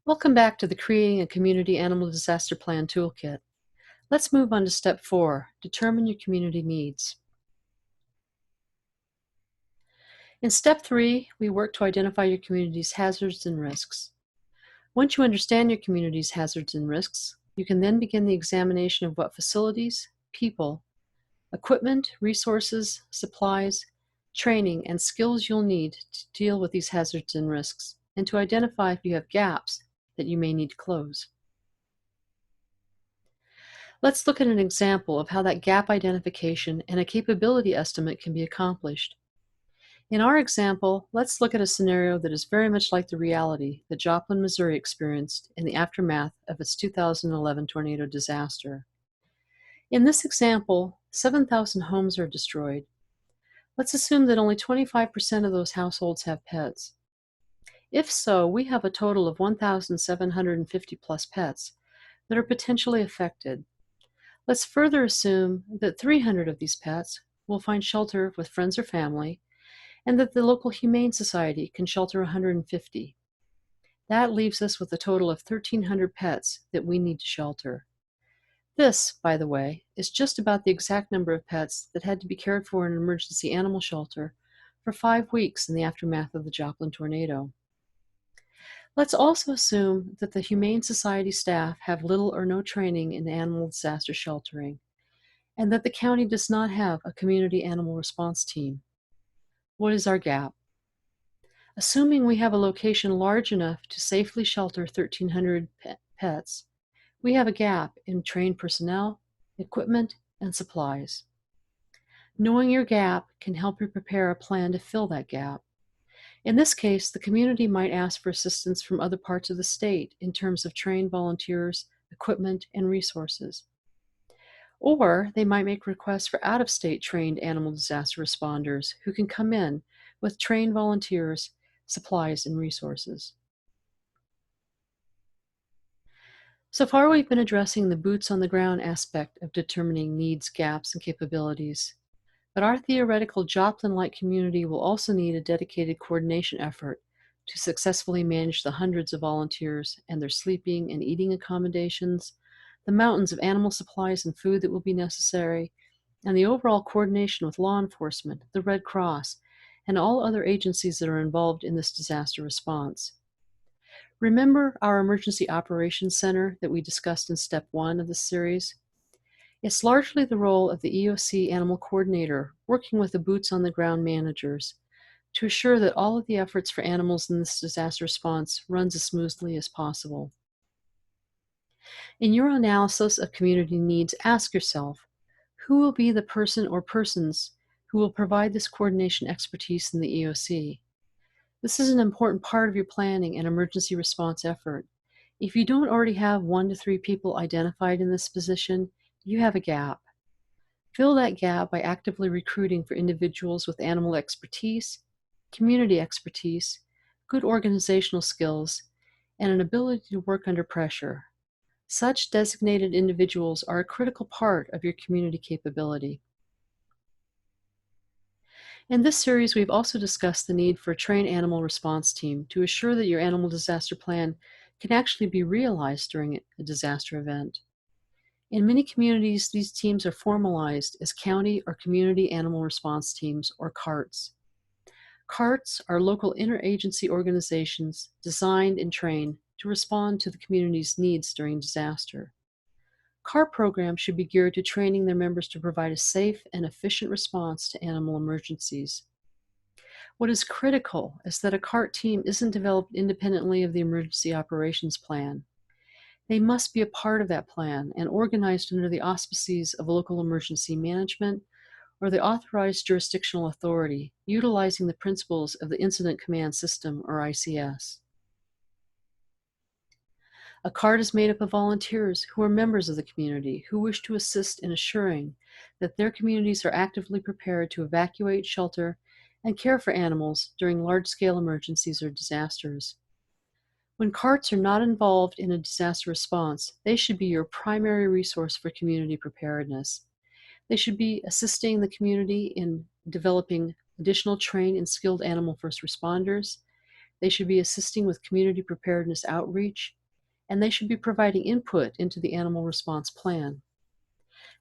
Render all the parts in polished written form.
Welcome back to the Creating a Community Animal Disaster Plan Toolkit. Let's move on to Step 4, Determine your community needs. In Step 3, we work to identify your community's hazards and risks. Once you understand your community's hazards and risks, you can then begin the examination of what facilities, people, equipment, resources, supplies, training, and skills you'll need to deal with these hazards and risks, and to identify if you have gaps that you may need to close. Let's look at an example of how that gap identification and a capability estimate can be accomplished. In our example, let's look at a scenario that is very much like the reality that Joplin, Missouri experienced in the aftermath of its 2011 tornado disaster. In this example, 7,000 homes are destroyed. Let's assume that only 25% of those households have pets. If so, we have a total of 1,750 plus pets that are potentially affected. Let's further assume that 300 of these pets will find shelter with friends or family, and that the local Humane Society can shelter 150. That leaves us with a total of 1,300 pets that we need to shelter. This, by the way, is just about the exact number of pets that had to be cared for in an emergency animal shelter for 5 weeks in the aftermath of the Joplin tornado. Let's also assume that the Humane Society staff have little or no training in animal disaster sheltering, and that the county does not have a community animal response team. What is our gap? Assuming we have a location large enough to safely shelter 1,300 pets, we have a gap in trained personnel, equipment, and supplies. Knowing your gap can help you prepare a plan to fill that gap. In this case, the community might ask for assistance from other parts of the state in terms of trained volunteers, equipment, and resources. Or they might make requests for out-of-state trained animal disaster responders who can come in with trained volunteers, supplies, and resources. So far, we've been addressing the boots-on-the-ground aspect of determining needs, gaps, and capabilities. But our theoretical Joplin-like community will also need a dedicated coordination effort to successfully manage the hundreds of volunteers and their sleeping and eating accommodations, the mountains of animal supplies and food that will be necessary, and the overall coordination with law enforcement, the Red Cross, and all other agencies that are involved in this disaster response. Remember our Emergency Operations Center that we discussed in Step 1 of this series? It's largely the role of the EOC Animal Coordinator working with the boots-on-the-ground managers to assure that all of the efforts for animals in this disaster response runs as smoothly as possible. In your analysis of community needs, ask yourself, who will be the person or persons who will provide this coordination expertise in the EOC? This is an important part of your planning and emergency response effort. If you don't already have 1 to 3 people identified in this position, you have a gap. Fill that gap by actively recruiting for individuals with animal expertise, community expertise, good organizational skills, and an ability to work under pressure. Such designated individuals are a critical part of your community capability. In this series, we've also discussed the need for a trained animal response team to assure that your animal disaster plan can actually be realized during a disaster event. In many communities, these teams are formalized as county or community animal response teams, or CARTs. CARTs are local interagency organizations designed and trained to respond to the community's needs during disaster. CART programs should be geared to training their members to provide a safe and efficient response to animal emergencies. What is critical is that a CART team isn't developed independently of the emergency operations plan. They must be a part of that plan and organized under the auspices of local emergency management or the authorized jurisdictional authority, utilizing the principles of the Incident Command System, or ICS. A CART is made up of volunteers who are members of the community who wish to assist in assuring that their communities are actively prepared to evacuate, shelter, and care for animals during large-scale emergencies or disasters. When CARTs are not involved in a disaster response, they should be your primary resource for community preparedness. They should be assisting the community in developing additional trained and skilled animal first responders. They should be assisting with community preparedness outreach and they should be providing input into the animal response plan.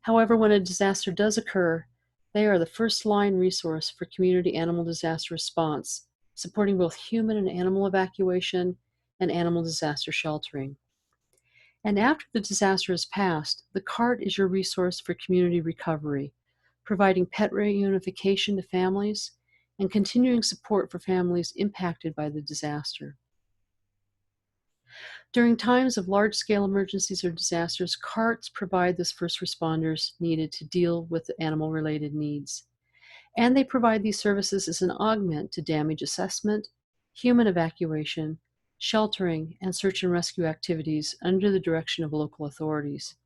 However, when a disaster does occur, they are the first line resource for community animal disaster response, supporting both human and animal evacuation and animal disaster sheltering. And after the disaster has passed, the CART is your resource for community recovery, providing pet reunification to families and continuing support for families impacted by the disaster. During times of large-scale emergencies or disasters, CARTs provide those first responders needed to deal with animal-related needs. And they provide these services as an augment to damage assessment, human evacuation, sheltering, and search and rescue activities under the direction of local authorities.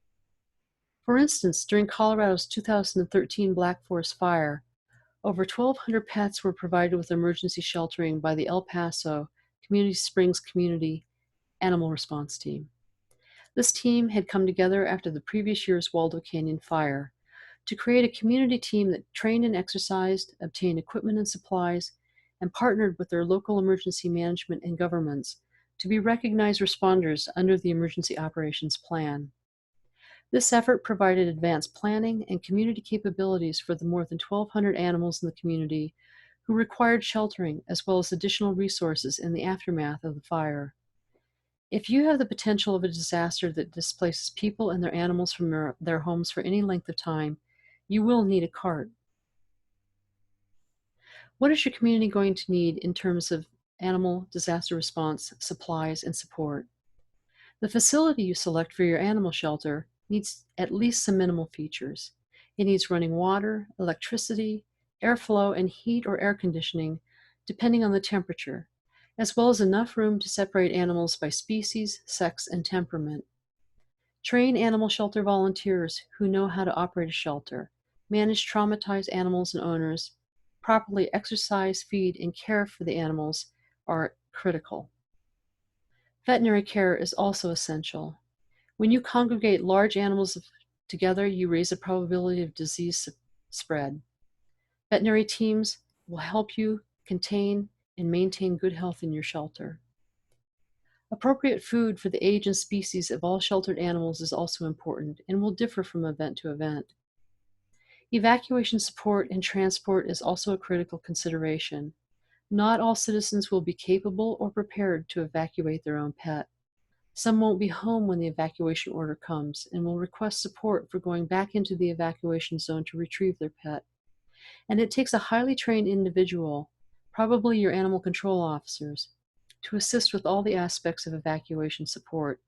For instance, during Colorado's 2013 Black Forest Fire, over 1,200 pets were provided with emergency sheltering by the El Paso Community Springs Community Animal Response Team. This team had come together after the previous year's Waldo Canyon fire to create a community team that trained and exercised, obtained equipment and supplies, and partnered with their local emergency management and governments to be recognized responders under the Emergency Operations Plan. This effort provided advanced planning and community capabilities for the more than 1,200 animals in the community who required sheltering, as well as additional resources in the aftermath of the fire. If you have the potential of a disaster that displaces people and their animals from their homes for any length of time, you will need a CART. What is your community going to need in terms of animal disaster response, supplies, and support? The facility you select for your animal shelter needs at least some minimal features. It needs running water, electricity, airflow, and heat or air conditioning, depending on the temperature, as well as enough room to separate animals by species, sex, and temperament. Train animal shelter volunteers who know how to operate a shelter, manage traumatized animals and owners, properly exercise, feed, and care for the animals are critical. Veterinary care is also essential. When you congregate large animals together, you raise the probability of disease spread. Veterinary teams will help you contain and maintain good health in your shelter. Appropriate food for the age and species of all sheltered animals is also important and will differ from event to event. Evacuation support and transport is also a critical consideration. Not all citizens will be capable or prepared to evacuate their own pet. Some won't be home when the evacuation order comes and will request support for going back into the evacuation zone to retrieve their pet. And it takes a highly trained individual, probably your animal control officers, to assist with all the aspects of evacuation support.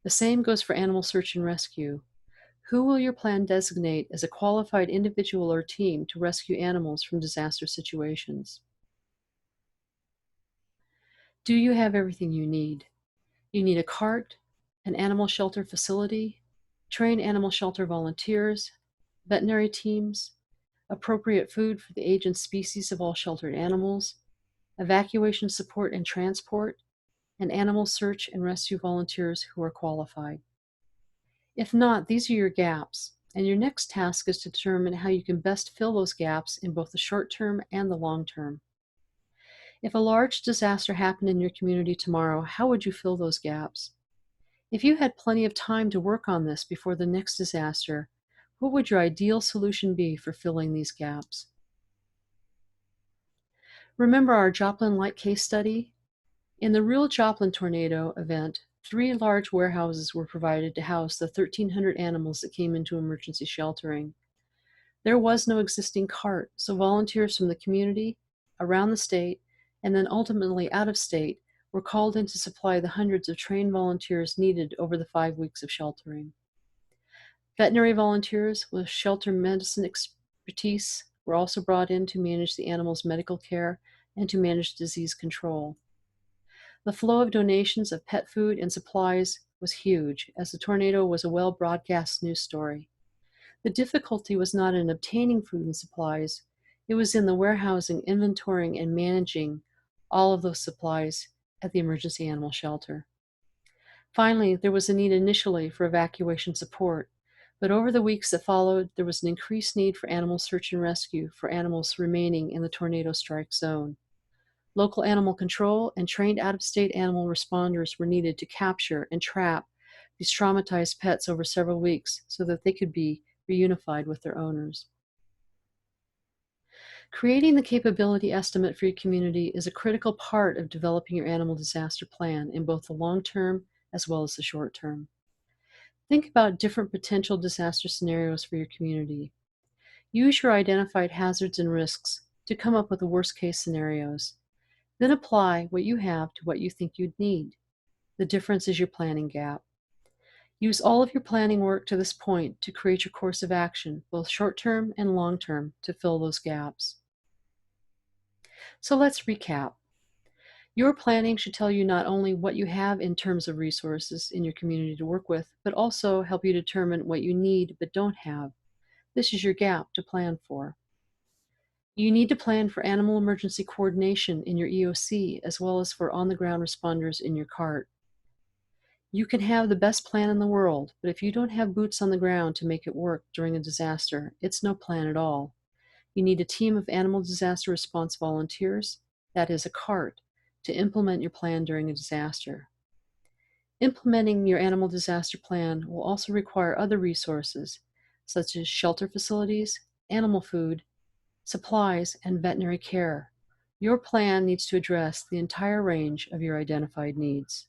The same goes for animal search and rescue. Who will your plan designate as a qualified individual or team to rescue animals from disaster situations? Do you have everything you need? You need a CART, an animal shelter facility, trained animal shelter volunteers, veterinary teams, appropriate food for the age and species of all sheltered animals, evacuation support and transport, and animal search and rescue volunteers who are qualified. If not, these are your gaps, and your next task is to determine how you can best fill those gaps in both the short term and the long term. If a large disaster happened in your community tomorrow, how would you fill those gaps? If you had plenty of time to work on this before the next disaster, what would your ideal solution be for filling these gaps? Remember our Joplin light case study? In the real Joplin tornado event, 3 large warehouses were provided to house the 1,300 animals that came into emergency sheltering. There was no existing CART, so volunteers from the community, around the state, and then ultimately out of state were called in to supply the hundreds of trained volunteers needed over the 5 weeks of sheltering. Veterinary volunteers with shelter medicine expertise were also brought in to manage the animals' medical care and to manage disease control. The flow of donations of pet food and supplies was huge, as the tornado was a well-broadcast news story. The difficulty was not in obtaining food and supplies, it was in the warehousing, inventorying, and managing all of those supplies at the emergency animal shelter. Finally, there was a need initially for evacuation support, but over the weeks that followed, there was an increased need for animal search and rescue for animals remaining in the tornado strike zone. Local animal control and trained out-of-state animal responders were needed to capture and trap these traumatized pets over several weeks so that they could be reunified with their owners. Creating the capability estimate for your community is a critical part of developing your animal disaster plan in both the long term as well as the short term. Think about different potential disaster scenarios for your community. Use your identified hazards and risks to come up with the worst case scenarios. Then apply what you have to what you think you'd need. The difference is your planning gap. Use all of your planning work to this point to create your course of action, both short term and long term, to fill those gaps. So let's recap. Your planning should tell you not only what you have in terms of resources in your community to work with, but also help you determine what you need but don't have. This is your gap to plan for. You need to plan for animal emergency coordination in your EOC as well as for on-the-ground responders in your CART. You can have the best plan in the world, but if you don't have boots on the ground to make it work during a disaster, it's no plan at all. You need a team of animal disaster response volunteers, that is a CART, to implement your plan during a disaster. Implementing your animal disaster plan will also require other resources, such as shelter facilities, animal food, supplies, and veterinary care. Your plan needs to address the entire range of your identified needs.